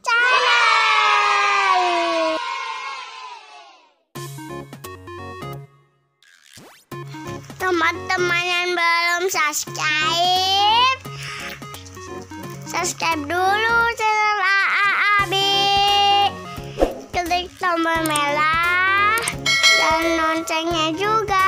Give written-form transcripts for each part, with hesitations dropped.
channel. Teman-teman yang belum subscribe dulu channel Abi. Klik tombol merah dan loncengnya juga.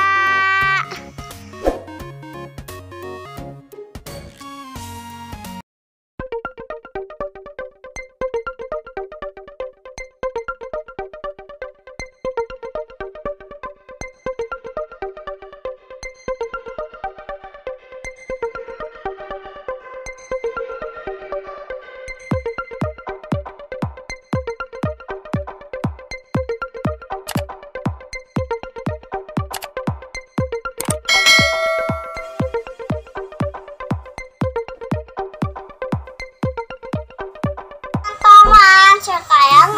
Sekarang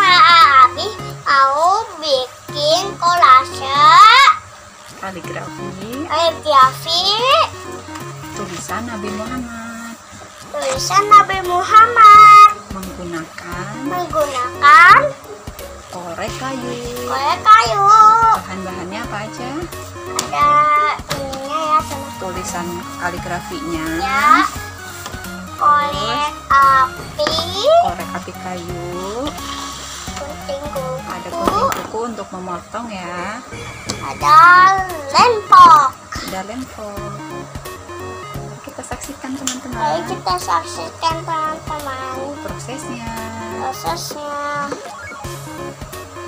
Abi mau bikin kolase kaligrafi tulisan Nabi Muhammad. Menggunakan korek kayu. Bahan-bahannya apa aja? Ada ininya ya, tulisan kaligrafinya. Ya. Korek api kayu. Gunting Ada gunting kuku untuk memotong ya. Ada lempok. Kita saksikan teman-teman. Ayo kita saksikan teman-teman prosesnya.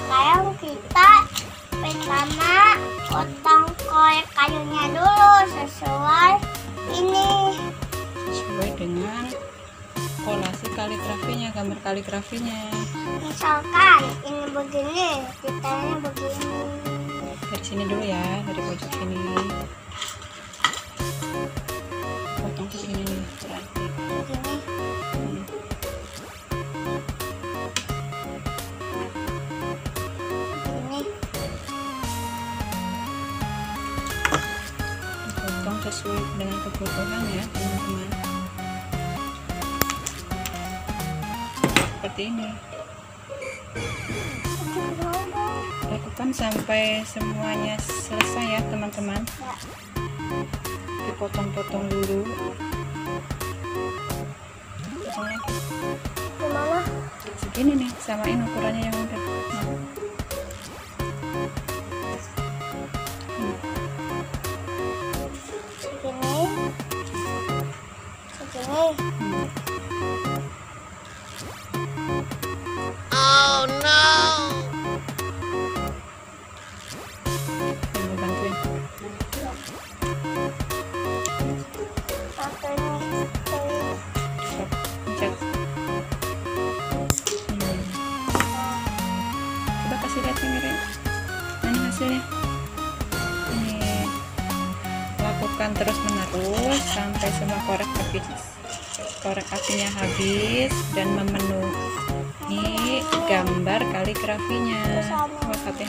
Sekarang kita pertama potong korek kayunya dulu sesuai dengan kolase kaligrafinya, gambar kaligrafinya. Misalkan ini begini, detailnya begini. Dari sini dulu ya, dari pojok sini. Potong ke sini nih, berarti. Begini. Begini. Potong sesuai dengan kebutuhan ya, teman-teman. Seperti ini. Lakukan sampai semuanya selesai ya teman-teman. Dipotong-potong dulu. Potong lagi. Gimana? Segini nih, samain ukurannya yang udah. Segini. Oh no. Mau bantuin. Pencet. Coba kasih lihat kamera. Mana hasilnya? Ini lakukan terus menerus sampai semua korek apinya habis dan memenuhi gambar kaligrafinya. Wakatnya.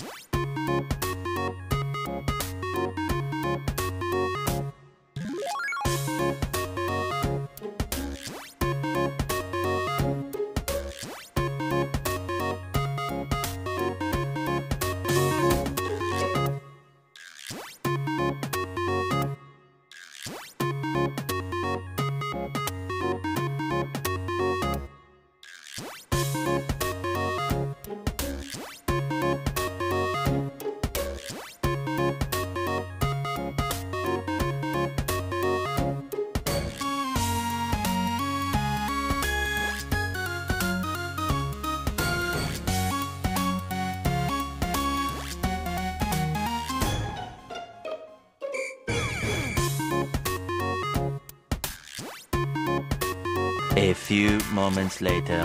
A few moments later.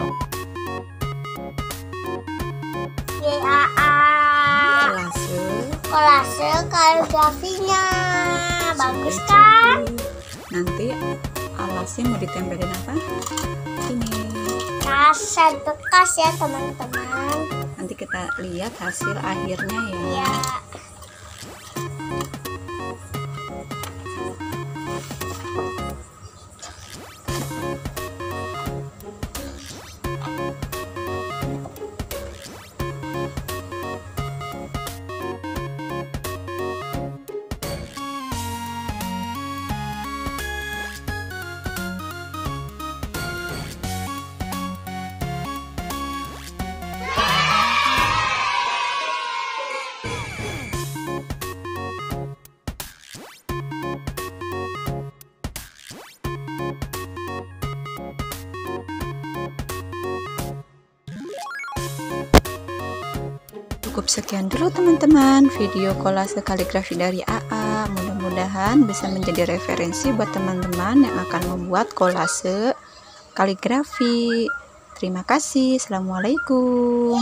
Kolase kaligrafinya bagus kan? Nanti alasnya mau ditempelin apa? Ini kaset bekas ya teman-teman. Nanti kita lihat hasil akhirnya ya. Iya. Cukup sekian dulu teman-teman video kolase kaligrafi dari AA. Mudah-mudahan bisa menjadi referensi buat teman-teman yang akan membuat kolase kaligrafi. Terima kasih. Assalamualaikum.